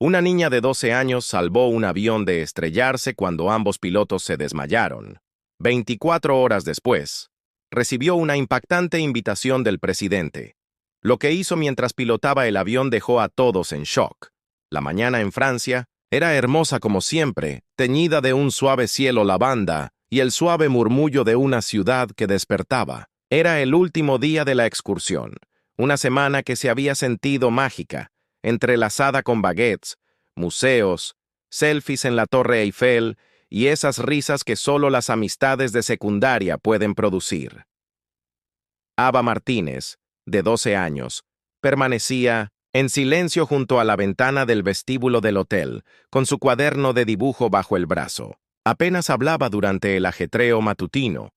Una niña de 12 años salvó un avión de estrellarse cuando ambos pilotos se desmayaron. 24 horas después, recibió una impactante invitación del presidente. Lo que hizo mientras pilotaba el avión dejó a todos en shock. La mañana en Francia era hermosa como siempre, teñida de un suave cielo lavanda y el suave murmullo de una ciudad que despertaba. Era el último día de la excursión, una semana que se había sentido mágica, entrelazada con baguettes, museos, selfies en la Torre Eiffel y esas risas que solo las amistades de secundaria pueden producir. Ava Martínez, de 12 años, permanecía en silencio junto a la ventana del vestíbulo del hotel, con su cuaderno de dibujo bajo el brazo. Apenas hablaba durante el ajetreo matutino.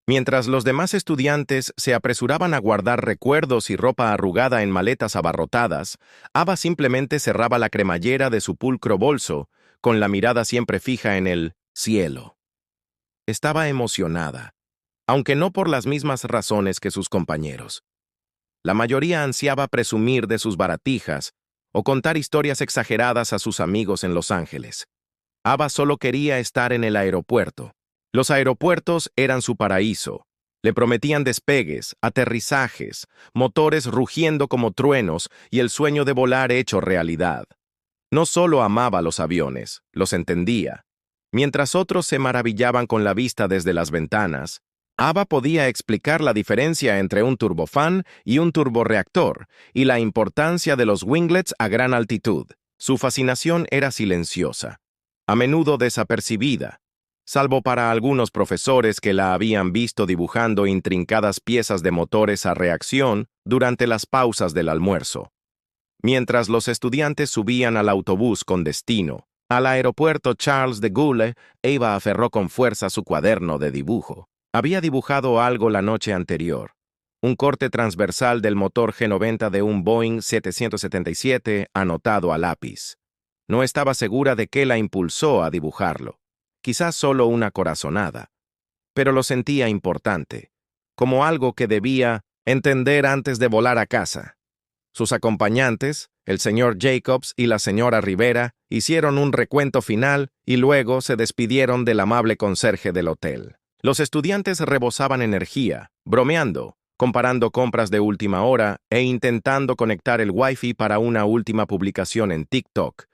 Mientras los demás estudiantes se apresuraban a guardar recuerdos y ropa arrugada en maletas abarrotadas, Ava simplemente cerraba la cremallera de su pulcro bolso, con la mirada siempre fija en el cielo. Estaba emocionada, aunque no por las mismas razones que sus compañeros. La mayoría ansiaba presumir de sus baratijas o contar historias exageradas a sus amigos en Los Ángeles. Ava solo quería estar en el aeropuerto. Los aeropuertos eran su paraíso. Le prometían despegues, aterrizajes, motores rugiendo como truenos y el sueño de volar hecho realidad. No solo amaba los aviones, los entendía. Mientras otros se maravillaban con la vista desde las ventanas, Ava podía explicar la diferencia entre un turbofán y un turborreactor y la importancia de los winglets a gran altitud. Su fascinación era silenciosa, a menudo desapercibida, salvo para algunos profesores que la habían visto dibujando intrincadas piezas de motores a reacción durante las pausas del almuerzo. Mientras los estudiantes subían al autobús con destino al aeropuerto Charles de Gaulle, Ava aferró con fuerza su cuaderno de dibujo. Había dibujado algo la noche anterior, un corte transversal del motor G90 de un Boeing 777 anotado a lápiz. No estaba segura de qué la impulsó a dibujarlo. Quizás solo una corazonada, pero lo sentía importante, como algo que debía entender antes de volar a casa. Sus acompañantes, el señor Jacobs y la señora Rivera, hicieron un recuento final y luego se despidieron del amable conserje del hotel. Los estudiantes rebosaban energía, bromeando, comparando compras de última hora e intentando conectar el Wi-Fi para una última publicación en TikTok.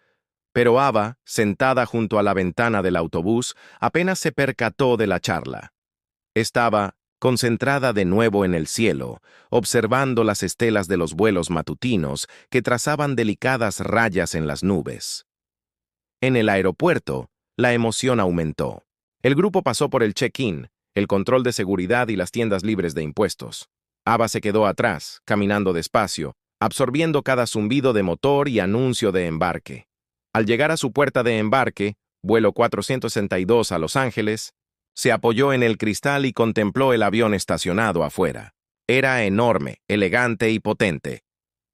Pero Ava, sentada junto a la ventana del autobús, apenas se percató de la charla. Estaba concentrada de nuevo en el cielo, observando las estelas de los vuelos matutinos que trazaban delicadas rayas en las nubes. En el aeropuerto, la emoción aumentó. El grupo pasó por el check-in, el control de seguridad y las tiendas libres de impuestos. Ava se quedó atrás, caminando despacio, absorbiendo cada zumbido de motor y anuncio de embarque. Al llegar a su puerta de embarque, vuelo 462 a Los Ángeles, se apoyó en el cristal y contempló el avión estacionado afuera. Era enorme, elegante y potente.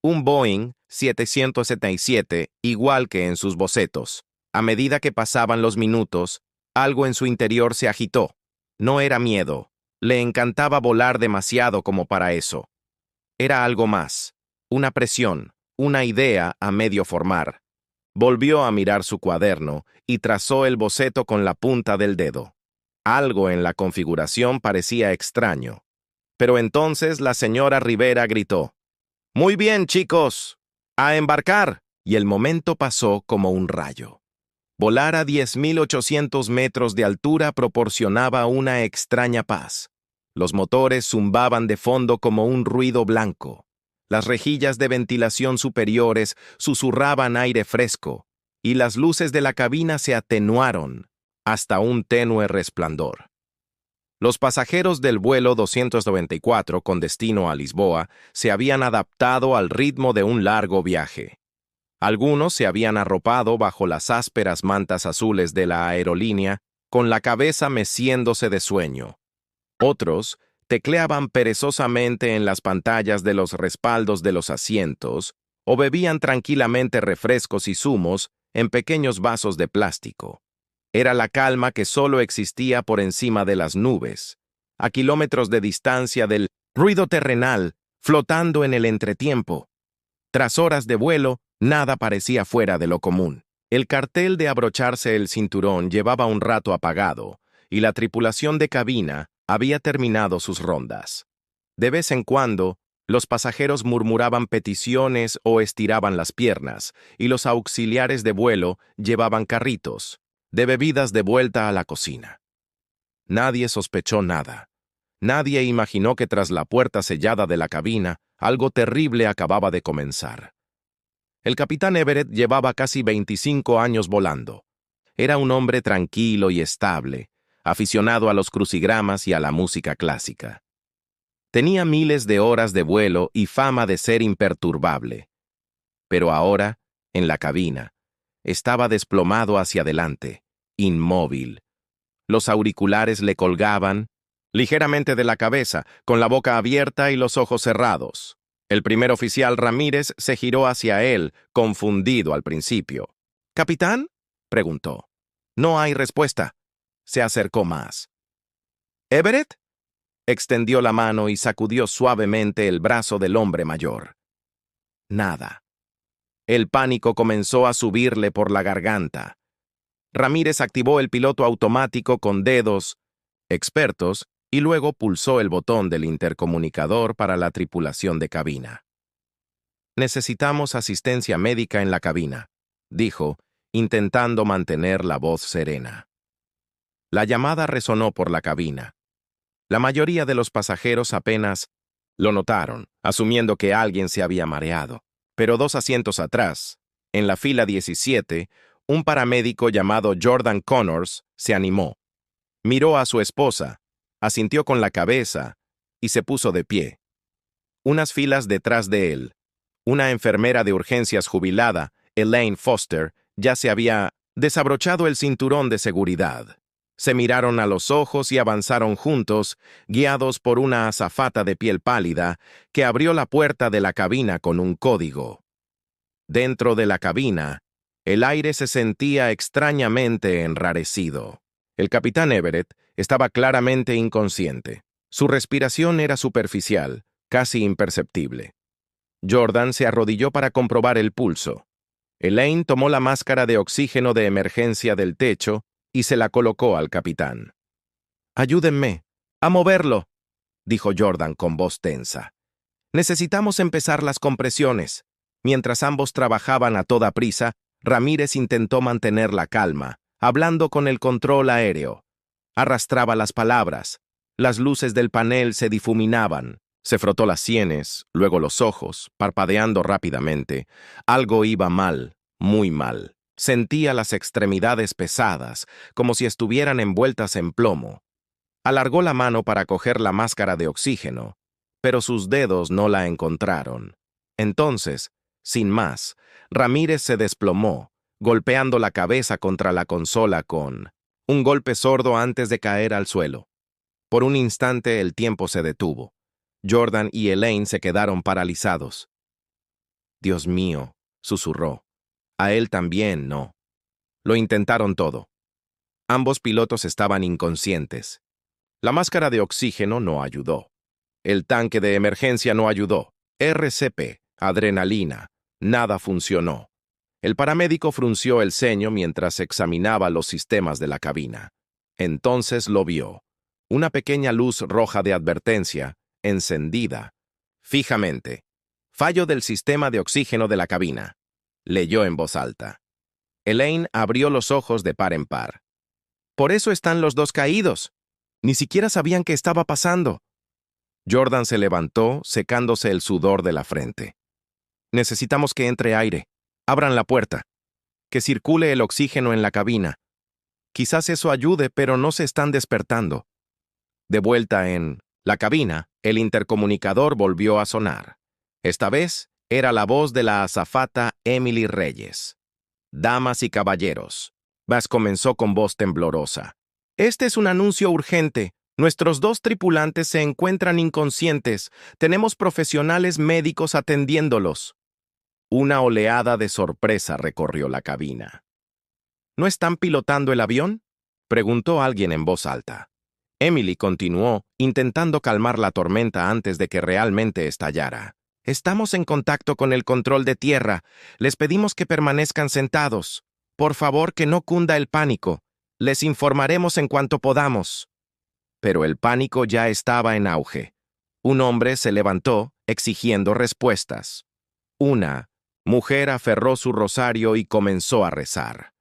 Un Boeing 777, igual que en sus bocetos. A medida que pasaban los minutos, algo en su interior se agitó. No era miedo. Le encantaba volar demasiado como para eso. Era algo más. Una presión, una idea a medio formar. Volvió a mirar su cuaderno y trazó el boceto con la punta del dedo. Algo en la configuración parecía extraño. Pero entonces la señora Rivera gritó: «¡Muy bien, chicos! ¡A embarcar!» Y el momento pasó como un rayo. Volar a 10.800 metros de altura proporcionaba una extraña paz. Los motores zumbaban de fondo como un ruido blanco. Las rejillas de ventilación superiores susurraban aire fresco, y las luces de la cabina se atenuaron hasta un tenue resplandor. Los pasajeros del vuelo 294 con destino a Lisboa se habían adaptado al ritmo de un largo viaje. Algunos se habían arropado bajo las ásperas mantas azules de la aerolínea, con la cabeza meciéndose de sueño. Otros tecleaban perezosamente en las pantallas de los respaldos de los asientos o bebían tranquilamente refrescos y zumos en pequeños vasos de plástico. Era la calma que solo existía por encima de las nubes, a kilómetros de distancia del ruido terrenal, flotando en el entretiempo. Tras horas de vuelo, Nada parecía fuera de lo común. El cartel de abrocharse el cinturón llevaba un rato apagado, y la tripulación de cabina había terminado sus rondas. De vez en cuando, los pasajeros murmuraban peticiones o estiraban las piernas, y los auxiliares de vuelo llevaban carritos de bebidas de vuelta a la cocina. Nadie sospechó nada. Nadie imaginó que tras la puerta sellada de la cabina, algo terrible acababa de comenzar. El capitán Everett llevaba casi 25 años volando. Era un hombre tranquilo y estable, aficionado a los crucigramas y a la música clásica. Tenía miles de horas de vuelo y fama de ser imperturbable. Pero ahora, en la cabina, estaba desplomado hacia adelante, inmóvil. Los auriculares le colgaban ligeramente de la cabeza, con la boca abierta y los ojos cerrados. El primer oficial Ramírez se giró hacia él, confundido al principio. «¿Capitán?», preguntó. No hay respuesta. Se acercó más. «¿Everett?», extendió la mano y sacudió suavemente el brazo del hombre mayor. Nada. El pánico comenzó a subirle por la garganta. Ramírez activó el piloto automático con dedos expertos y luego pulsó el botón del intercomunicador para la tripulación de cabina. «Necesitamos asistencia médica en la cabina», dijo, intentando mantener la voz serena. La llamada resonó por la cabina. La mayoría de los pasajeros apenas lo notaron, asumiendo que alguien se había mareado. Pero 2 asientos atrás, en la fila 17, un paramédico llamado Jordan Connors se animó. Miró a su esposa, asintió con la cabeza y se puso de pie. Unas filas detrás de él, una enfermera de urgencias jubilada, Elaine Foster, ya se había desabrochado el cinturón de seguridad. Se miraron a los ojos y avanzaron juntos, guiados por una azafata de piel pálida que abrió la puerta de la cabina con un código. Dentro de la cabina, el aire se sentía extrañamente enrarecido. El capitán Everett estaba claramente inconsciente. Su respiración era superficial, casi imperceptible. Jordan se arrodilló para comprobar el pulso. Elaine tomó la máscara de oxígeno de emergencia del techo y se la colocó al capitán. «Ayúdenme a moverlo», dijo Jordan con voz tensa. «Necesitamos empezar las compresiones». Mientras ambos trabajaban a toda prisa, Ramírez intentó mantener la calma, hablando con el control aéreo. Arrastraba las palabras. Las luces del panel se difuminaban. Se frotó las sienes, luego los ojos, parpadeando rápidamente. Algo iba mal, muy mal. Sentía las extremidades pesadas, como si estuvieran envueltas en plomo. Alargó la mano para coger la máscara de oxígeno, pero sus dedos no la encontraron. Entonces, sin más, Ramírez se desplomó, golpeando la cabeza contra la consola con un golpe sordo antes de caer al suelo. Por un instante el tiempo se detuvo. Jordan y Elaine se quedaron paralizados. «Dios mío», susurró. «A él también, no». Lo intentaron todo. Ambos pilotos estaban inconscientes. La máscara de oxígeno no ayudó. El tanque de emergencia no ayudó. RCP, adrenalina, nada funcionó. El paramédico frunció el ceño mientras examinaba los sistemas de la cabina. Entonces lo vio. Una pequeña luz roja de advertencia, encendida, fijamente. «Fallo del sistema de oxígeno de la cabina», leyó en voz alta. Elaine abrió los ojos de par en par. «Por eso están los dos caídos. Ni siquiera sabían qué estaba pasando». Jordan se levantó, secándose el sudor de la frente. «Necesitamos que entre aire. Abran la puerta. Que circule el oxígeno en la cabina. Quizás eso ayude, pero no se están despertando». De vuelta en la cabina, el intercomunicador volvió a sonar. Esta vez era la voz de la azafata Emily Reyes. «Damas y caballeros», Bass comenzó con voz temblorosa. «Este es un anuncio urgente. Nuestros 2 tripulantes se encuentran inconscientes. Tenemos profesionales médicos atendiéndolos». Una oleada de sorpresa recorrió la cabina. «¿No están pilotando el avión?», preguntó alguien en voz alta. Emily continuó, intentando calmar la tormenta antes de que realmente estallara. Estamos en contacto con el control de tierra. Les pedimos que permanezcan sentados. Por favor, que no cunda el pánico. Les informaremos en cuanto podamos. Pero el pánico ya estaba en auge. Un hombre se levantó, exigiendo respuestas. Una mujer aferró su rosario y comenzó a rezar.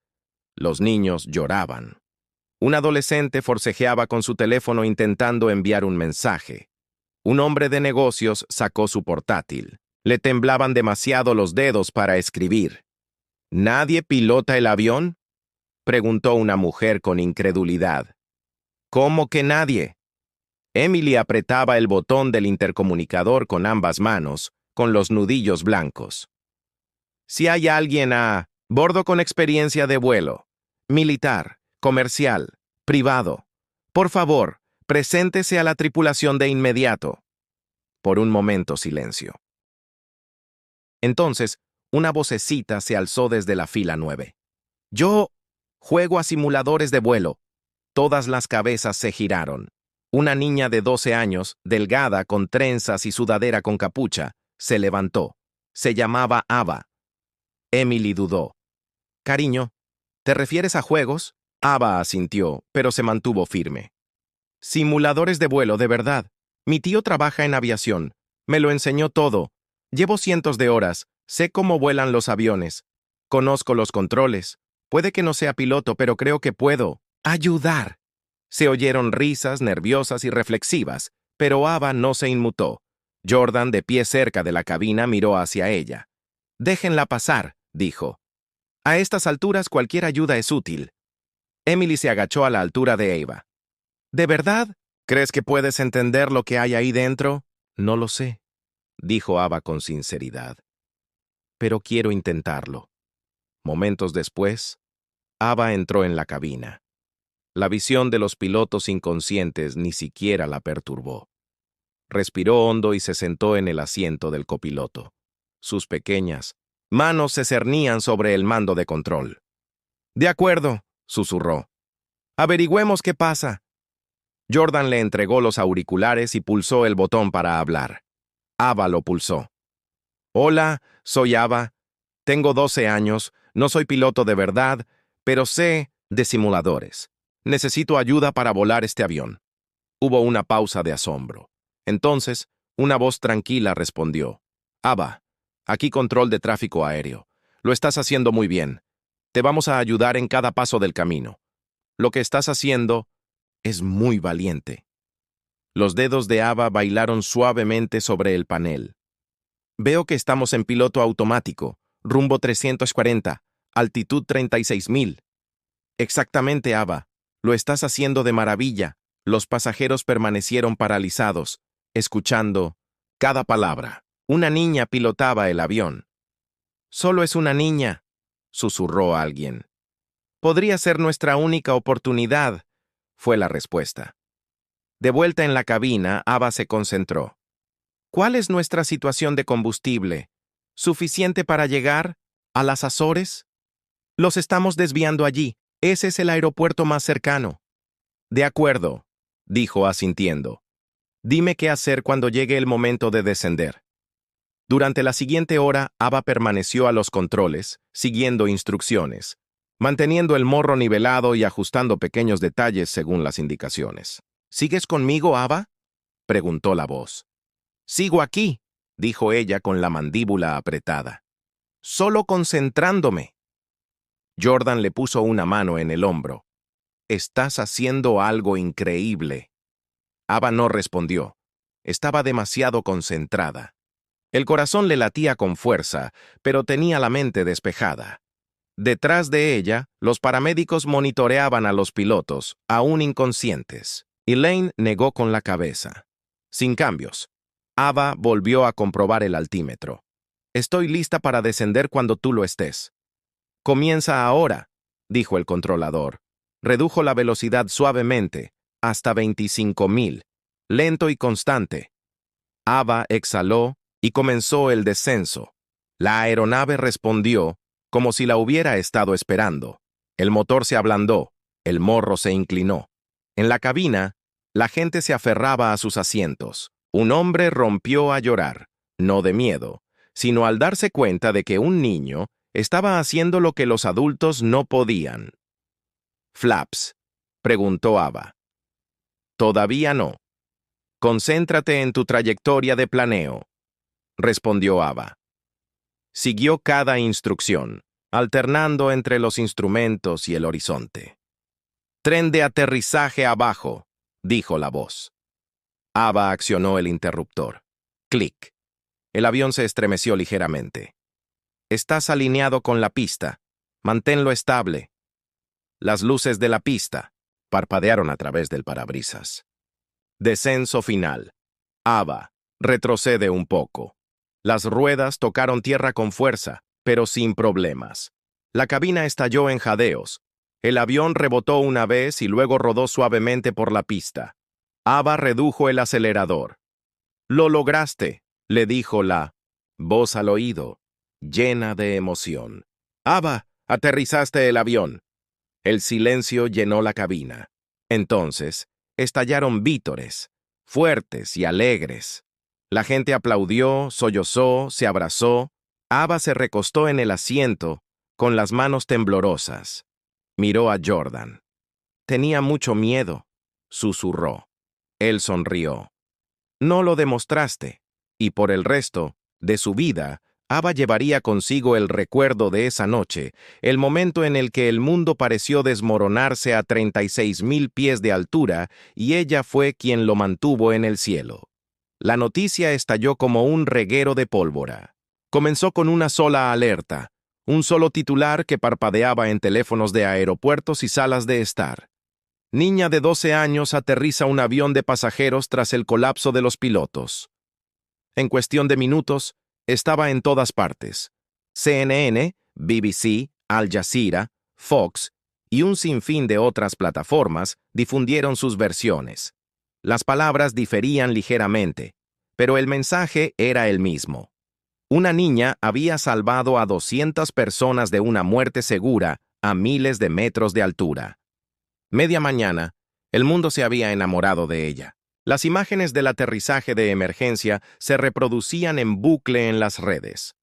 Los niños lloraban. Un adolescente forcejeaba con su teléfono intentando enviar un mensaje. Un hombre de negocios sacó su portátil. Le temblaban demasiado los dedos para escribir. ¿Nadie pilota el avión?, preguntó una mujer con incredulidad. ¿Cómo que nadie? Emily apretaba el botón del intercomunicador con ambas manos, con los nudillos blancos. Si hay alguien a bordo con experiencia de vuelo, militar, comercial, privado, por favor, preséntese a la tripulación de inmediato. Por un momento, silencio. Entonces, una vocecita se alzó desde la fila 9. Yo juego a simuladores de vuelo. Todas las cabezas se giraron. Una niña de 12 años, delgada, con trenzas y sudadera con capucha, se levantó. Se llamaba Ava. Emily dudó. Cariño, ¿te refieres a juegos? Ava asintió, pero se mantuvo firme. Simuladores de vuelo, de verdad. Mi tío trabaja en aviación. Me lo enseñó todo. Llevo cientos de horas. Sé cómo vuelan los aviones. Conozco los controles. Puede que no sea piloto, pero creo que puedo ayudar. Se oyeron risas nerviosas y reflexivas, pero Ava no se inmutó. Jordan, de pie cerca de la cabina, miró hacia ella. Déjenla pasar, dijo. A estas alturas cualquier ayuda es útil. Emily se agachó a la altura de Ava. ¿De verdad? ¿Crees que puedes entender lo que hay ahí dentro? No lo sé, dijo Ava con sinceridad. Pero quiero intentarlo. Momentos después, Ava entró en la cabina. La visión de los pilotos inconscientes ni siquiera la perturbó. Respiró hondo y se sentó en el asiento del copiloto. Sus pequeñas manos se cernían sobre el mando de control. De acuerdo, susurró. Averigüemos qué pasa. Jordan le entregó los auriculares y pulsó el botón para hablar. Ava lo pulsó. Hola, soy Ava. Tengo 12 años, no soy piloto de verdad, pero sé de simuladores. Necesito ayuda para volar este avión. Hubo una pausa de asombro. Entonces, una voz tranquila respondió. Ava, aquí control de tráfico aéreo. Lo estás haciendo muy bien. Te vamos a ayudar en cada paso del camino. Lo que estás haciendo es muy valiente. Los dedos de Ava bailaron suavemente sobre el panel. Veo que estamos en piloto automático, rumbo 340, altitud 36.000. Exactamente, Ava. Lo estás haciendo de maravilla. Los pasajeros permanecieron paralizados, escuchando cada palabra. Una niña pilotaba el avión. Solo es una niña, susurró alguien. Podría ser nuestra única oportunidad, fue la respuesta. De vuelta en la cabina, Ava se concentró. ¿Cuál es nuestra situación de combustible? ¿Suficiente para llegar a las Azores? Los estamos desviando allí. Ese es el aeropuerto más cercano. De acuerdo, dijo asintiendo. Dime qué hacer cuando llegue el momento de descender. Durante la siguiente hora, Ava permaneció a los controles, siguiendo instrucciones, manteniendo el morro nivelado y ajustando pequeños detalles según las indicaciones. ¿Sigues conmigo, Ava?, preguntó la voz. Sigo aquí, dijo ella con la mandíbula apretada. Solo concentrándome. Jordan le puso una mano en el hombro. Estás haciendo algo increíble. Ava no respondió. Estaba demasiado concentrada. El corazón le latía con fuerza, pero tenía la mente despejada. Detrás de ella, los paramédicos monitoreaban a los pilotos, aún inconscientes. Elaine negó con la cabeza. Sin cambios. Ava volvió a comprobar el altímetro. Estoy lista para descender cuando tú lo estés. Comienza ahora, dijo el controlador. Redujo la velocidad suavemente, hasta 25.000, lento y constante. Ava exhaló y comenzó el descenso. La aeronave respondió como si la hubiera estado esperando. El motor se ablandó, el morro se inclinó. En la cabina, la gente se aferraba a sus asientos. Un hombre rompió a llorar. no de miedo, sino al darse cuenta de que un niño estaba haciendo lo que los adultos no podían. «Flaps», preguntó Ava. «Todavía no. Concéntrate en tu trayectoria de planeo», respondió Ava. Siguió cada instrucción, alternando entre los instrumentos y el horizonte. «Tren de aterrizaje abajo», dijo la voz. Ava accionó el interruptor. Clic. El avión se estremeció ligeramente. «Estás alineado con la pista. Manténlo estable». Las luces de la pista parpadearon a través del parabrisas. Descenso final. Ava, retrocede un poco. Las ruedas tocaron tierra con fuerza, pero sin problemas. La cabina estalló en jadeos. El avión rebotó una vez y luego rodó suavemente por la pista. Ava redujo el acelerador. «Lo lograste», le dijo la voz al oído, llena de emoción. «Ava, aterrizaste el avión». El silencio llenó la cabina. Entonces, estallaron vítores, fuertes y alegres. La gente aplaudió, sollozó, se abrazó. Ava se recostó en el asiento, con las manos temblorosas. Miró a Jordan. «Tenía mucho miedo», susurró. Él sonrió. «No lo demostraste», y por el resto de su vida, Ava llevaría consigo el recuerdo de esa noche, el momento en el que el mundo pareció desmoronarse a 36.000 pies de altura y ella fue quien lo mantuvo en el cielo. La noticia estalló como un reguero de pólvora. Comenzó con una sola alerta, un solo titular que parpadeaba en teléfonos de aeropuertos y salas de estar. «Niña de 12 años aterriza un avión de pasajeros tras el colapso de los pilotos». En cuestión de minutos, estaba en todas partes. CNN, BBC, Al Jazeera, Fox y un sinfín de otras plataformas difundieron sus versiones. Las palabras diferían ligeramente, pero el mensaje era el mismo. Una niña había salvado a 200 personas de una muerte segura a miles de metros de altura. Media mañana, el mundo se había enamorado de ella. Las imágenes del aterrizaje de emergencia se reproducían en bucle en las redes.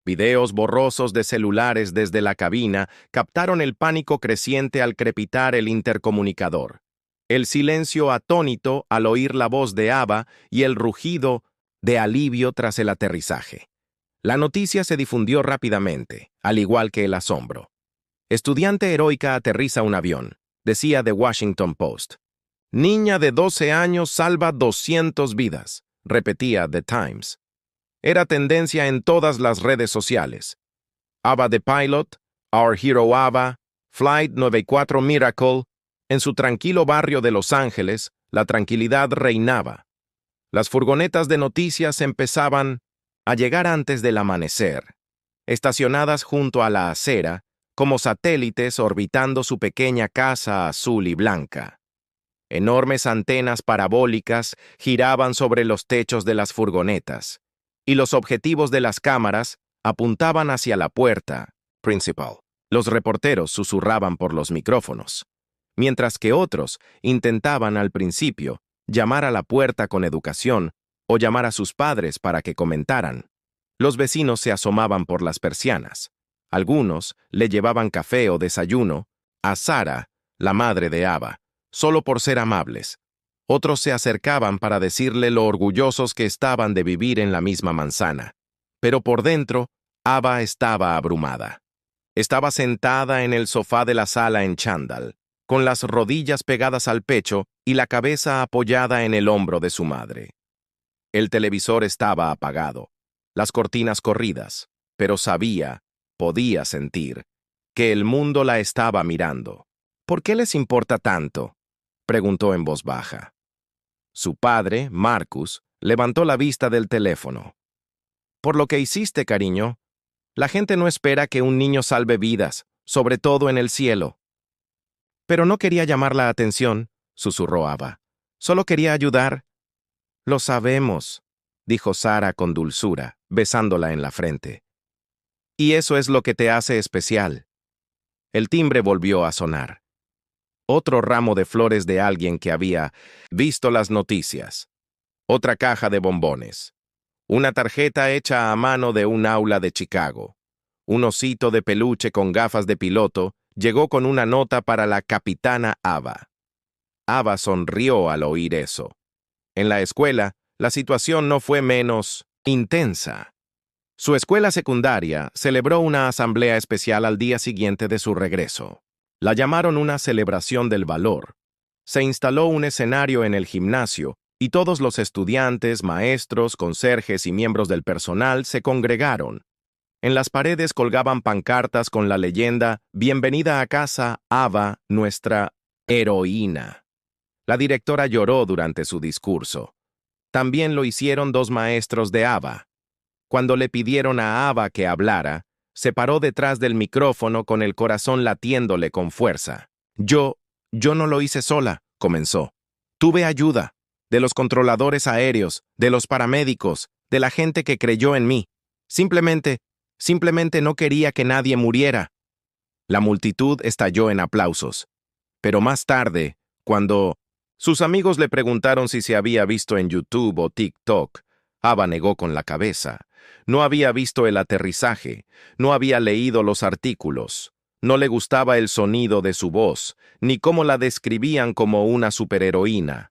Videos borrosos de celulares desde la cabina captaron el pánico creciente al crepitar el intercomunicador. El silencio atónito al oír la voz de Ava y el rugido de alivio tras el aterrizaje. La noticia se difundió rápidamente, al igual que el asombro. «Estudiante heroica aterriza un avión», decía The Washington Post. «Niña de 12 años salva 200 vidas», repetía The Times. Era tendencia en todas las redes sociales. Ava the Pilot, Our Hero Ava, Flight 94 Miracle. En su tranquilo barrio de Los Ángeles, la tranquilidad reinaba. Las furgonetas de noticias empezaban a llegar antes del amanecer, estacionadas junto a la acera, como satélites orbitando su pequeña casa azul y blanca. Enormes antenas parabólicas giraban sobre los techos de las furgonetas, y los objetivos de las cámaras apuntaban hacia la puerta principal. Los reporteros susurraban por los micrófonos, mientras que otros intentaban al principio llamar a la puerta con educación o llamar a sus padres para que comentaran. Los vecinos se asomaban por las persianas. Algunos le llevaban café o desayuno a Sara, la madre de Ava, solo por ser amables. Otros se acercaban para decirle lo orgullosos que estaban de vivir en la misma manzana. Pero por dentro, Ava estaba abrumada. Estaba sentada en el sofá de la sala en chándal, con las rodillas pegadas al pecho y la cabeza apoyada en el hombro de su madre. El televisor estaba apagado, las cortinas corridas, pero podía sentir, que el mundo la estaba mirando. «¿Por qué les importa tanto?», preguntó en voz baja. Su padre, Marcus, levantó la vista del teléfono. «Por lo que hiciste, cariño. La gente no espera que un niño salve vidas, sobre todo en el cielo». «Pero no quería llamar la atención», susurró Ava. «Solo quería ayudar». «Lo sabemos», dijo Sara con dulzura, besándola en la frente. «Y eso es lo que te hace especial». El timbre volvió a sonar. Otro ramo de flores de alguien que había visto las noticias. Otra caja de bombones. Una tarjeta hecha a mano de un aula de Chicago. Un osito de peluche con gafas de piloto llegó con una nota para la capitana Ava. Ava sonrió al oír eso. En la escuela, la situación no fue menos intensa. Su escuela secundaria celebró una asamblea especial al día siguiente de su regreso. La llamaron una celebración del valor. Se instaló un escenario en el gimnasio y todos los estudiantes, maestros, conserjes y miembros del personal se congregaron. En las paredes colgaban pancartas con la leyenda «Bienvenida a casa, Ava, nuestra heroína». La directora lloró durante su discurso. También lo hicieron dos maestros de Ava. Cuando le pidieron a Ava que hablara, se paró detrás del micrófono con el corazón latiéndole con fuerza. Yo no lo hice sola, comenzó. Tuve ayuda, de los controladores aéreos, de los paramédicos, de la gente que creyó en mí. Simplemente no quería que nadie muriera. La multitud estalló en aplausos. Pero más tarde, cuando sus amigos le preguntaron si se había visto en YouTube o TikTok, Ava negó con la cabeza. No había visto el aterrizaje, no había leído los artículos, no le gustaba el sonido de su voz, ni cómo la describían como una superheroína.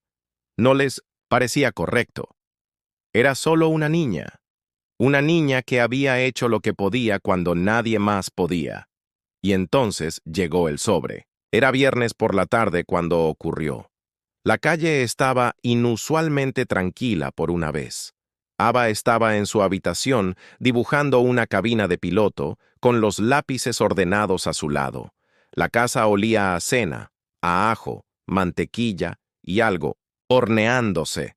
No les parecía correcto. Era solo una niña que había hecho lo que podía cuando nadie más podía. Y entonces llegó el sobre. Era viernes por la tarde cuando ocurrió. La calle estaba inusualmente tranquila por una vez. Ava estaba en su habitación dibujando una cabina de piloto con los lápices ordenados a su lado. La casa olía a cena, a ajo, mantequilla y algo, horneándose.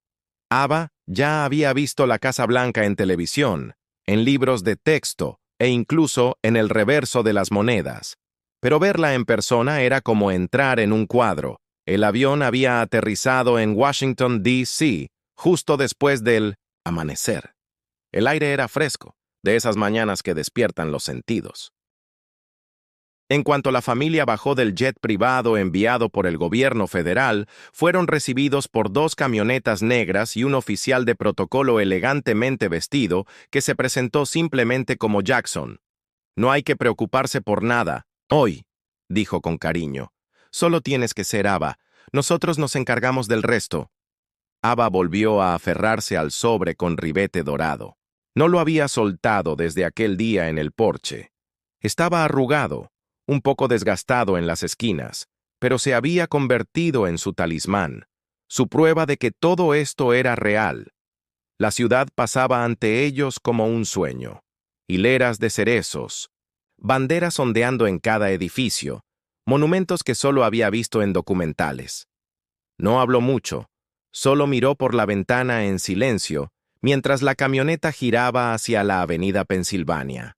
Ava ya había visto la Casa Blanca en televisión, en libros de texto e incluso en el reverso de las monedas. Pero verla en persona era como entrar en un cuadro. El avión había aterrizado en Washington, D.C., justo después del amanecer. El aire era fresco, de esas mañanas que despiertan los sentidos. En cuanto la familia bajó del jet privado enviado por el gobierno federal, fueron recibidos por dos camionetas negras y un oficial de protocolo elegantemente vestido que se presentó simplemente como Jackson. «No hay que preocuparse por nada, hoy», dijo con cariño. «Solo tienes que ser Ava. Nosotros nos encargamos del resto». Ava volvió a aferrarse al sobre con ribete dorado. No lo había soltado desde aquel día en el porche. Estaba arrugado, un poco desgastado en las esquinas, pero se había convertido en su talismán, su prueba de que todo esto era real. La ciudad pasaba ante ellos como un sueño. Hileras de cerezos, banderas ondeando en cada edificio, monumentos que solo había visto en documentales. No habló mucho, solo miró por la ventana en silencio mientras la camioneta giraba hacia la avenida Pensilvania.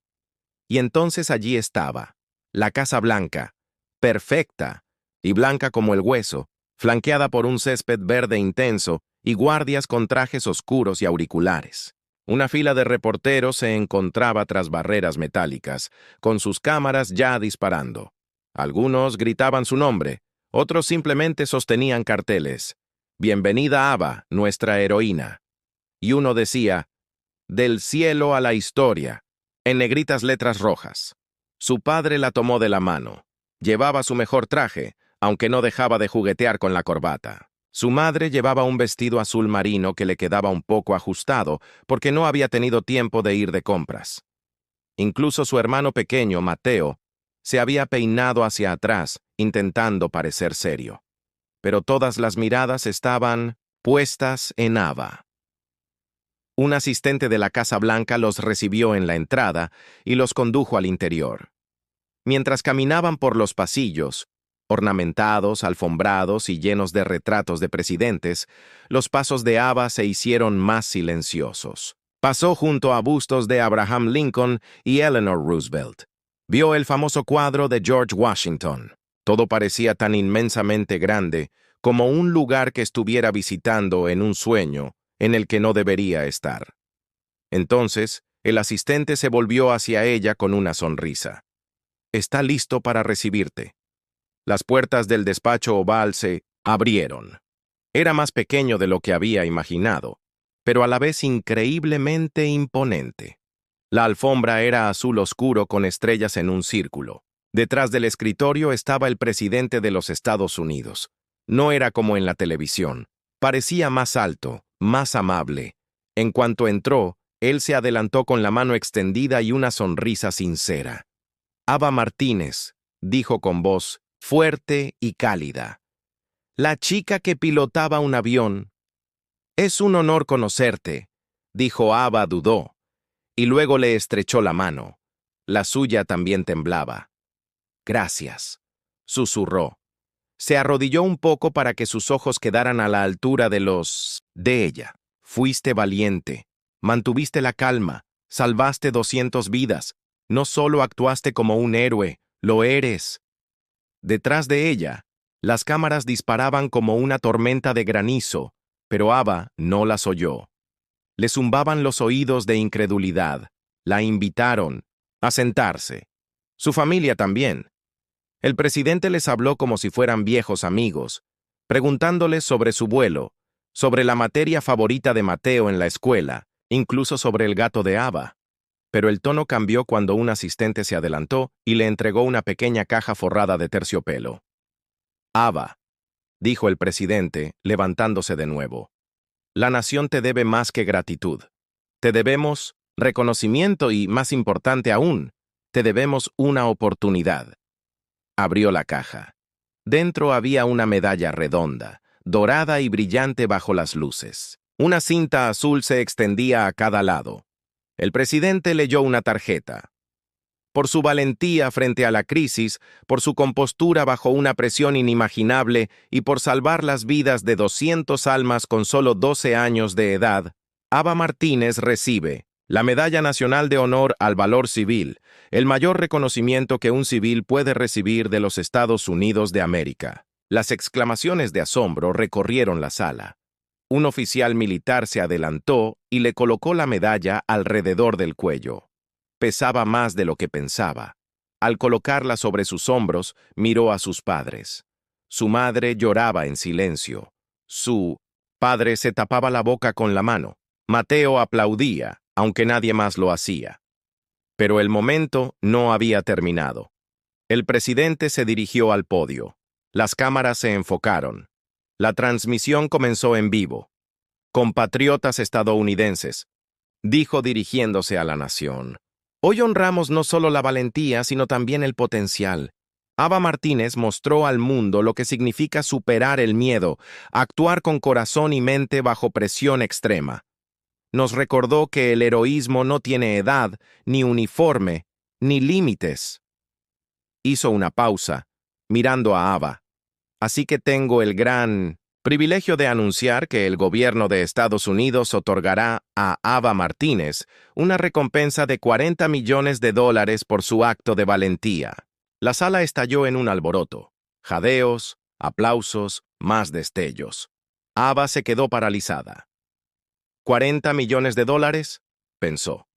Y entonces allí estaba, la Casa Blanca, perfecta y blanca como el hueso, flanqueada por un césped verde intenso y guardias con trajes oscuros y auriculares. Una fila de reporteros se encontraba tras barreras metálicas, con sus cámaras ya disparando. Algunos gritaban su nombre, otros simplemente sostenían carteles. «Bienvenida Ava, nuestra heroína». Y uno decía, «Del cielo a la historia», en negritas letras rojas. Su padre la tomó de la mano. Llevaba su mejor traje, aunque no dejaba de juguetear con la corbata. Su madre llevaba un vestido azul marino que le quedaba un poco ajustado porque no había tenido tiempo de ir de compras. Incluso su hermano pequeño, Mateo, se había peinado hacia atrás, intentando parecer serio. Pero todas las miradas estaban puestas en Ava. Un asistente de la Casa Blanca los recibió en la entrada y los condujo al interior. Mientras caminaban por los pasillos, ornamentados, alfombrados y llenos de retratos de presidentes, los pasos de Ava se hicieron más silenciosos. Pasó junto a bustos de Abraham Lincoln y Eleanor Roosevelt. Vio el famoso cuadro de George Washington. Todo parecía tan inmensamente grande como un lugar que estuviera visitando en un sueño en el que no debería estar. Entonces, el asistente se volvió hacia ella con una sonrisa. «Está listo para recibirte». Las puertas del despacho oval se abrieron. Era más pequeño de lo que había imaginado. pero a la vez increíblemente imponente. La alfombra era azul oscuro con estrellas en un círculo. Detrás del escritorio estaba el presidente de los Estados Unidos. No era como en la televisión. Parecía más alto, más amable. En cuanto entró, él se adelantó con la mano extendida y una sonrisa sincera. Ava Martínez, dijo con voz fuerte y cálida. La chica que pilotaba un avión. Es un honor conocerte, dijo Ava dudó, y luego le estrechó la mano. La suya también temblaba. Gracias, susurró. Se arrodilló un poco para que sus ojos quedaran a la altura de ella. Fuiste valiente, mantuviste la calma, salvaste 200 vidas. No solo actuaste como un héroe, lo eres. Detrás de ella, las cámaras disparaban como una tormenta de granizo, pero Ava no las oyó. Le zumbaban los oídos de incredulidad. La invitaron a sentarse. Su familia también. El presidente les habló como si fueran viejos amigos, preguntándoles sobre su vuelo, sobre la materia favorita de Mateo en la escuela, incluso sobre el gato de Ava. Pero el tono cambió cuando un asistente se adelantó y le entregó una pequeña caja forrada de terciopelo. Ava, dijo el presidente, levantándose de nuevo. La nación te debe más que gratitud. Te debemos reconocimiento y, más importante aún, te debemos una oportunidad. Abrió la caja. Dentro había una medalla redonda, dorada y brillante bajo las luces. Una cinta azul se extendía a cada lado. El presidente leyó una tarjeta. Por su valentía frente a la crisis, por su compostura bajo una presión inimaginable y por salvar las vidas de 200 almas con solo 12 años de edad, Ava Martínez recibe la Medalla Nacional de Honor al Valor Civil, el mayor reconocimiento que un civil puede recibir de los Estados Unidos de América. Las exclamaciones de asombro recorrieron la sala. Un oficial militar se adelantó y le colocó la medalla alrededor del cuello. Pesaba más de lo que pensaba. Al colocarla sobre sus hombros, miró a sus padres. Su madre lloraba en silencio. Su padre se tapaba la boca con la mano. Mateo aplaudía, aunque nadie más lo hacía. Pero el momento no había terminado. El presidente se dirigió al podio. Las cámaras se enfocaron. La transmisión comenzó en vivo. Compatriotas estadounidenses, dijo dirigiéndose a la nación. Hoy honramos no solo la valentía, sino también el potencial. Ava Martínez mostró al mundo lo que significa superar el miedo, actuar con corazón y mente bajo presión extrema. Nos recordó que el heroísmo no tiene edad, ni uniforme, ni límites. Hizo una pausa, mirando a Ava. Así que tengo el gran privilegio de anunciar que el gobierno de Estados Unidos otorgará a Ava Martínez una recompensa de $40 millones por su acto de valentía. La sala estalló en un alboroto. Jadeos, aplausos, más destellos. Ava se quedó paralizada. ¿$40 millones? Pensó.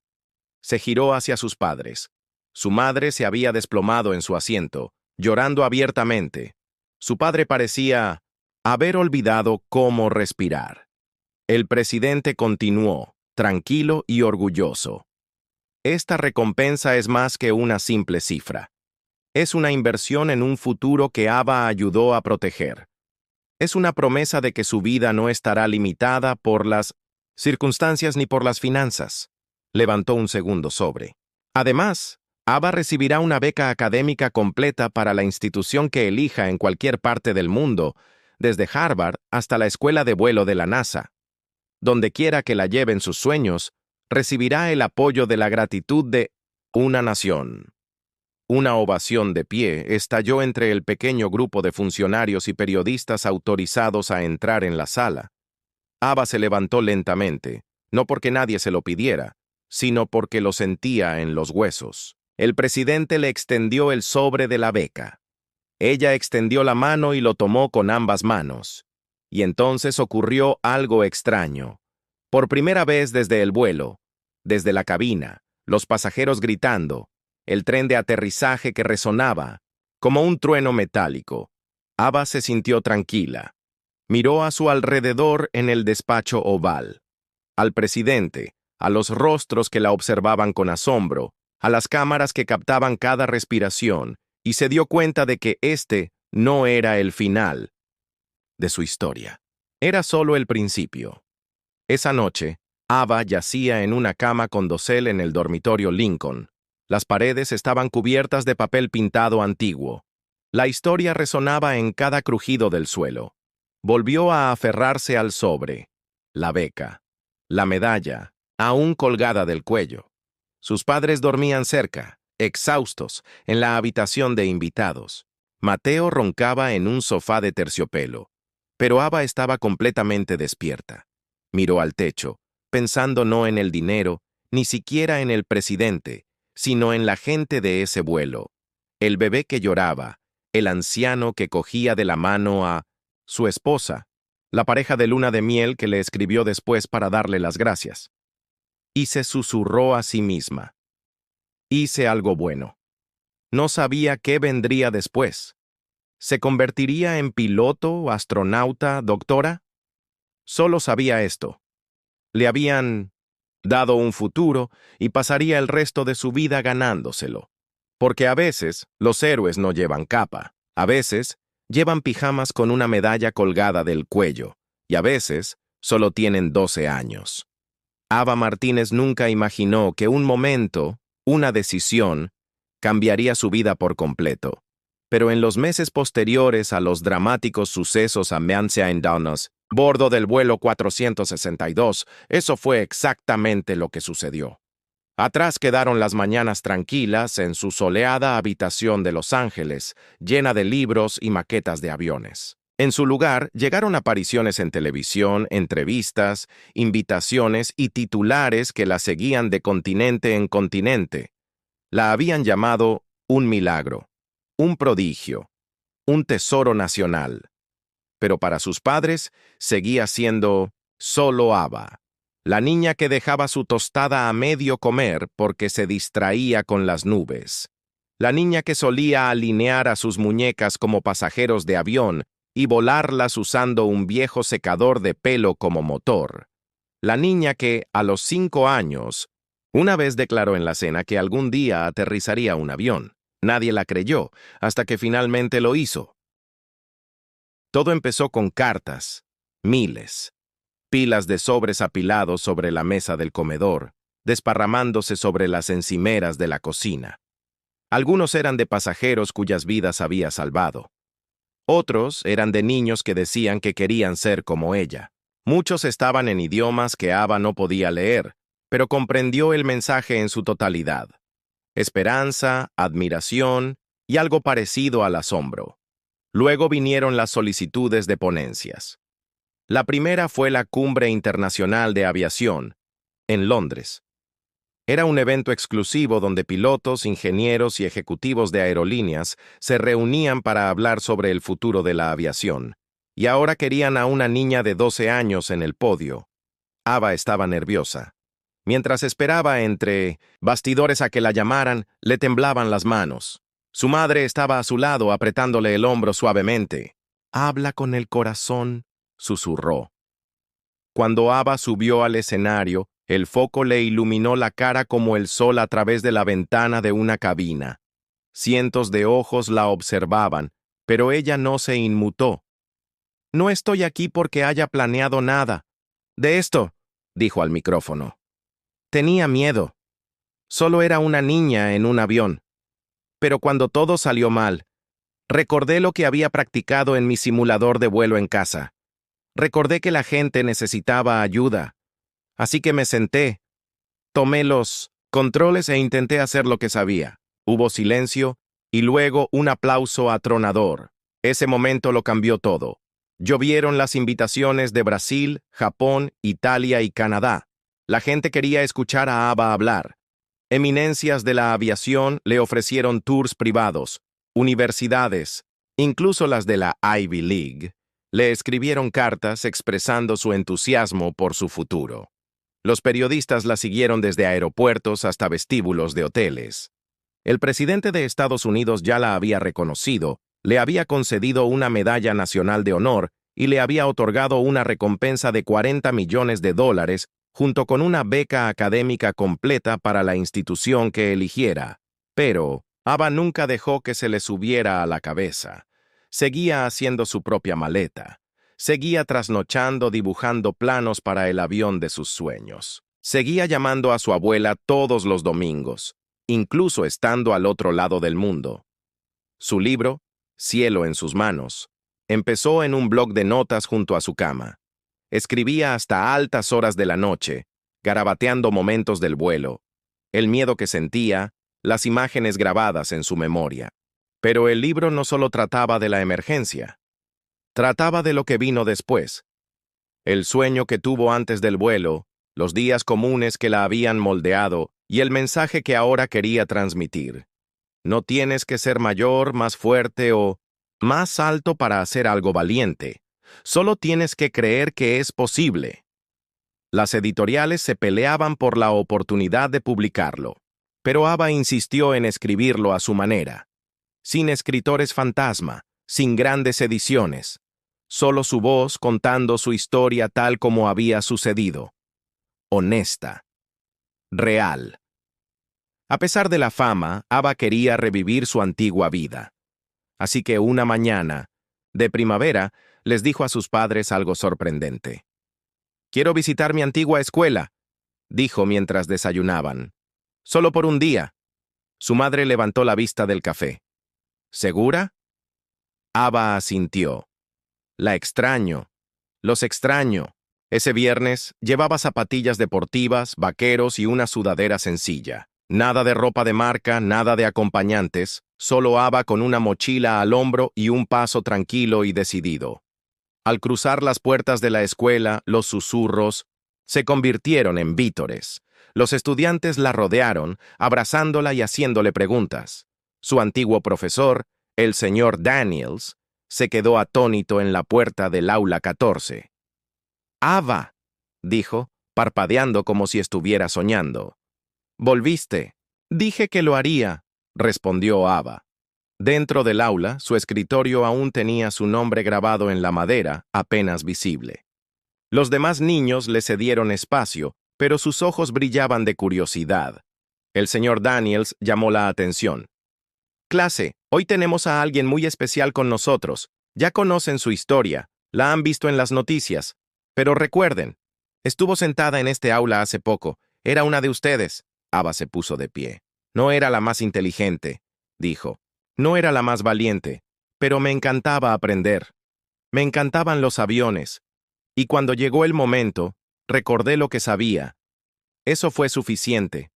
Se giró hacia sus padres. Su madre se había desplomado en su asiento, llorando abiertamente. Su padre parecía haber olvidado cómo respirar. El presidente continuó, tranquilo y orgulloso. Esta recompensa es más que una simple cifra. Es una inversión en un futuro que Ava ayudó a proteger. Es una promesa de que su vida no estará limitada por las circunstancias ni por las finanzas. Levantó un segundo sobre. Además, Ava recibirá una beca académica completa para la institución que elija en cualquier parte del mundo, desde Harvard hasta la escuela de vuelo de la NASA. Donde quiera que la lleven sus sueños, recibirá el apoyo de la gratitud de una nación. Una ovación de pie estalló entre el pequeño grupo de funcionarios y periodistas autorizados a entrar en la sala. Ava se levantó lentamente, no porque nadie se lo pidiera, sino porque lo sentía en los huesos. El presidente le extendió el sobre de la beca. Ella extendió la mano y lo tomó con ambas manos. Y entonces ocurrió algo extraño. Por primera vez desde el vuelo, desde la cabina, los pasajeros gritando, el tren de aterrizaje que resonaba, como un trueno metálico. Ava se sintió tranquila. Miró a su alrededor en el despacho oval. al presidente, a los rostros que la observaban con asombro, a las cámaras que captaban cada respiración, y se dio cuenta de que este no era el final de su historia. Era solo el principio. Esa noche, Ava yacía en una cama con dosel en el dormitorio Lincoln. Las paredes estaban cubiertas de papel pintado antiguo. La historia resonaba en cada crujido del suelo. Volvió a aferrarse al sobre, la beca, la medalla, aún colgada del cuello. Sus padres dormían cerca, exhaustos, en la habitación de invitados. Mateo roncaba en un sofá de terciopelo, pero Ava estaba completamente despierta. Miró al techo, pensando no en el dinero, ni siquiera en el presidente, sino en la gente de ese vuelo. El bebé que lloraba, el anciano que cogía de la mano a su esposa, la pareja de luna de miel que le escribió después para darle las gracias. Y se susurró a sí misma: hice algo bueno. No sabía qué vendría después. ¿Se convertiría en piloto, astronauta, doctora? Solo sabía esto. Le habían dado un futuro y pasaría el resto de su vida ganándoselo. Porque a veces los héroes no llevan capa, a veces llevan pijamas con una medalla colgada del cuello, y a veces solo tienen 12 años. Ava Martínez nunca imaginó que un momento, una decisión, cambiaría su vida por completo. Pero en los meses posteriores a los dramáticos sucesos a Mansfield, bordo del vuelo 462, eso fue exactamente lo que sucedió. Atrás quedaron las mañanas tranquilas en su soleada habitación de Los Ángeles, llena de libros y maquetas de aviones. En su lugar llegaron apariciones en televisión, entrevistas, invitaciones y titulares que la seguían de continente en continente. La habían llamado un milagro, un prodigio, un tesoro nacional. Pero para sus padres seguía siendo solo Ava, la niña que dejaba su tostada a medio comer porque se distraía con las nubes. La niña que solía alinear a sus muñecas como pasajeros de avión y volarlas usando un viejo secador de pelo como motor. La niña que, a los 5 años, una vez declaró en la cena que algún día aterrizaría un avión. Nadie la creyó, hasta que finalmente lo hizo. Todo empezó con cartas, miles, pilas de sobres apilados sobre la mesa del comedor, desparramándose sobre las encimeras de la cocina. Algunos eran de pasajeros cuyas vidas había salvado. Otros eran de niños que decían que querían ser como ella. Muchos estaban en idiomas que Ava no podía leer, pero comprendió el mensaje en su totalidad. Esperanza, admiración y algo parecido al asombro. Luego vinieron las solicitudes de ponencias. La primera fue la Cumbre Internacional de Aviación, en Londres. Era un evento exclusivo donde pilotos, ingenieros y ejecutivos de aerolíneas se reunían para hablar sobre el futuro de la aviación. Y ahora querían a una niña de 12 años en el podio. Ava estaba nerviosa. Mientras esperaba entre bastidores a que la llamaran, le temblaban las manos. Su madre estaba a su lado apretándole el hombro suavemente. «Habla con el corazón», susurró. Cuando Ava subió al escenario, el foco le iluminó la cara como el sol a través de la ventana de una cabina. Cientos de ojos la observaban, pero ella no se inmutó. «No estoy aquí porque haya planeado nada de esto», dijo al micrófono. «Tenía miedo. Solo era una niña en un avión. Pero cuando todo salió mal, recordé lo que había practicado en mi simulador de vuelo en casa. Recordé que la gente necesitaba ayuda. Así que me senté, tomé los controles e intenté hacer lo que sabía». Hubo silencio y luego un aplauso atronador. Ese momento lo cambió todo. Llovieron las invitaciones de Brasil, Japón, Italia y Canadá. La gente quería escuchar a Ava hablar. Eminencias de la aviación le ofrecieron tours privados. Universidades, incluso las de la Ivy League, le escribieron cartas expresando su entusiasmo por su futuro. Los periodistas la siguieron desde aeropuertos hasta vestíbulos de hoteles. El presidente de Estados Unidos ya la había reconocido, le había concedido una medalla nacional de honor y le había otorgado una recompensa de $40 millones junto con una beca académica completa para la institución que eligiera. Pero Ava nunca dejó que se le subiera a la cabeza. Seguía haciendo su propia maleta. Seguía trasnochando dibujando planos para el avión de sus sueños. Seguía llamando a su abuela todos los domingos, incluso estando al otro lado del mundo. Su libro, Cielo en sus manos, empezó en un bloc de notas junto a su cama. Escribía hasta altas horas de la noche, garabateando momentos del vuelo, el miedo que sentía, las imágenes grabadas en su memoria. Pero el libro no solo trataba de la emergencia. Trataba de lo que vino después. El sueño que tuvo antes del vuelo, los días comunes que la habían moldeado y el mensaje que ahora quería transmitir. No tienes que ser mayor, más fuerte o más alto para hacer algo valiente. Solo tienes que creer que es posible. Las editoriales se peleaban por la oportunidad de publicarlo, pero Ava insistió en escribirlo a su manera, sin escritores fantasma, sin grandes ediciones, solo su voz contando su historia tal como había sucedido. Honesta. Real. A pesar de la fama, Ava quería revivir su antigua vida. Así que una mañana, de primavera, les dijo a sus padres algo sorprendente. «Quiero visitar mi antigua escuela», dijo mientras desayunaban. «Solo por un día». Su madre levantó la vista del café. «¿Segura?» Ava asintió. «La extraño. Los extraño». Ese viernes llevaba zapatillas deportivas, vaqueros y una sudadera sencilla. Nada de ropa de marca, nada de acompañantes, solo Ava con una mochila al hombro y un paso tranquilo y decidido. Al cruzar las puertas de la escuela, los susurros se convirtieron en vítores. Los estudiantes la rodearon, abrazándola y haciéndole preguntas. Su antiguo profesor, el señor Daniels, se quedó atónito en la puerta del aula 14. «Ava», dijo, parpadeando como si estuviera soñando. «Volviste». «Dije que lo haría», respondió Ava. Dentro del aula, su escritorio aún tenía su nombre grabado en la madera, apenas visible. Los demás niños le cedieron espacio, pero sus ojos brillaban de curiosidad. El señor Daniels llamó la atención. «Clase, hoy tenemos a alguien muy especial con nosotros. Ya conocen su historia, la han visto en las noticias. Pero recuerden, estuvo sentada en este aula hace poco. Era una de ustedes». Ava se puso de pie. «No era la más inteligente», dijo. «No era la más valiente, pero me encantaba aprender. Me encantaban los aviones. Y cuando llegó el momento, recordé lo que sabía. Eso fue suficiente.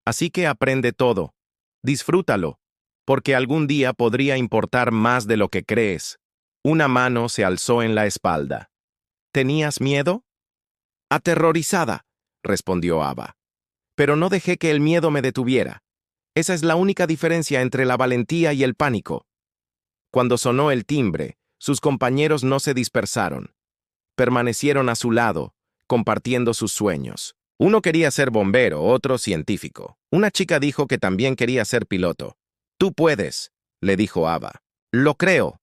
Así que aprende todo. Disfrútalo, porque algún día podría importar más de lo que crees». Una mano se alzó en la espalda. «¿Tenías miedo?» «Aterrorizada», respondió Ava. «Pero no dejé que el miedo me detuviera. Esa es la única diferencia entre la valentía y el pánico». Cuando sonó el timbre, sus compañeros no se dispersaron. Permanecieron a su lado, compartiendo sus sueños. Uno quería ser bombero, otro científico. Una chica dijo que también quería ser piloto. «Tú puedes», le dijo Ava. «Lo creo».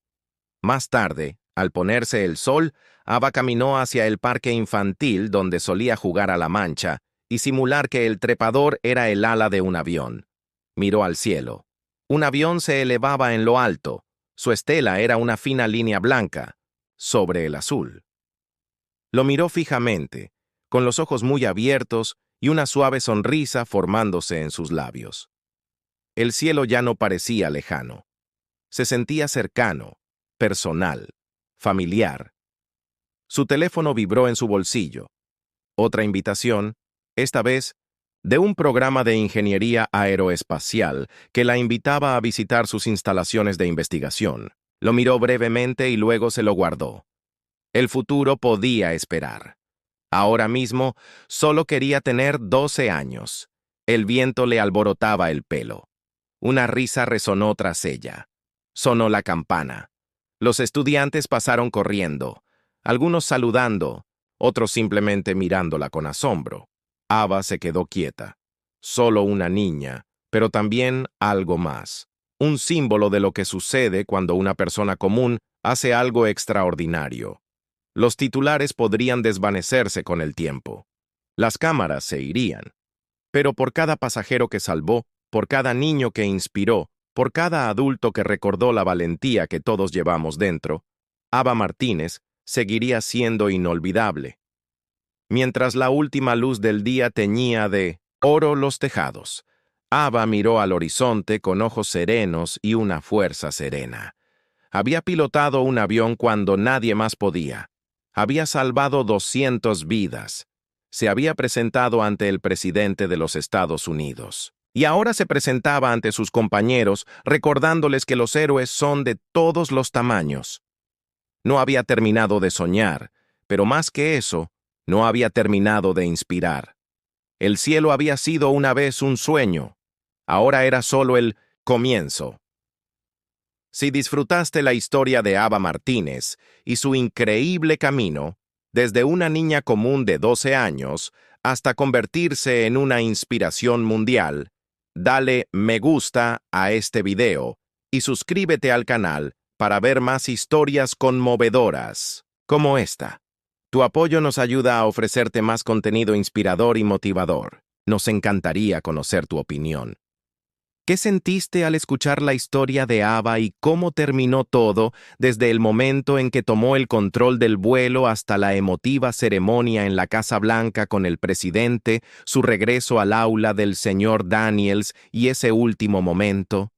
Más tarde, al ponerse el sol, Ava caminó hacia el parque infantil donde solía jugar a la mancha y simular que el trepador era el ala de un avión. Miró al cielo. Un avión se elevaba en lo alto. Su estela era una fina línea blanca, sobre el azul. Lo miró fijamente, con los ojos muy abiertos y una suave sonrisa formándose en sus labios. El cielo ya no parecía lejano. Se sentía cercano, personal, familiar. Su teléfono vibró en su bolsillo. Otra invitación, esta vez, de un programa de ingeniería aeroespacial que la invitaba a visitar sus instalaciones de investigación. Lo miró brevemente y luego se lo guardó. El futuro podía esperar. Ahora mismo, solo quería tener 12 años. El viento le alborotaba el pelo. Una risa resonó tras ella. Sonó la campana. Los estudiantes pasaron corriendo, algunos saludando, otros simplemente mirándola con asombro. Ava se quedó quieta. Solo una niña, pero también algo más. Un símbolo de lo que sucede cuando una persona común hace algo extraordinario. Los titulares podrían desvanecerse con el tiempo. Las cámaras se irían. Pero por cada pasajero que salvó, por cada niño que inspiró, por cada adulto que recordó la valentía que todos llevamos dentro, Ava Martínez seguiría siendo inolvidable. Mientras la última luz del día teñía de oro los tejados, Ava miró al horizonte con ojos serenos y una fuerza serena. Había pilotado un avión cuando nadie más podía. Había salvado 200 vidas. Se había presentado ante el presidente de los Estados Unidos. Y ahora se presentaba ante sus compañeros, recordándoles que los héroes son de todos los tamaños. No había terminado de soñar, pero más que eso, no había terminado de inspirar. El cielo había sido una vez un sueño. Ahora era solo el comienzo. Si disfrutaste la historia de Ava Martínez y su increíble camino, desde una niña común de 12 años hasta convertirse en una inspiración mundial, dale me gusta a este video y suscríbete al canal para ver más historias conmovedoras como esta. Tu apoyo nos ayuda a ofrecerte más contenido inspirador y motivador. Nos encantaría conocer tu opinión. ¿Qué sentiste al escuchar la historia de Ava y cómo terminó todo desde el momento en que tomó el control del vuelo hasta la emotiva ceremonia en la Casa Blanca con el presidente, su regreso al aula del señor Daniels y ese último momento?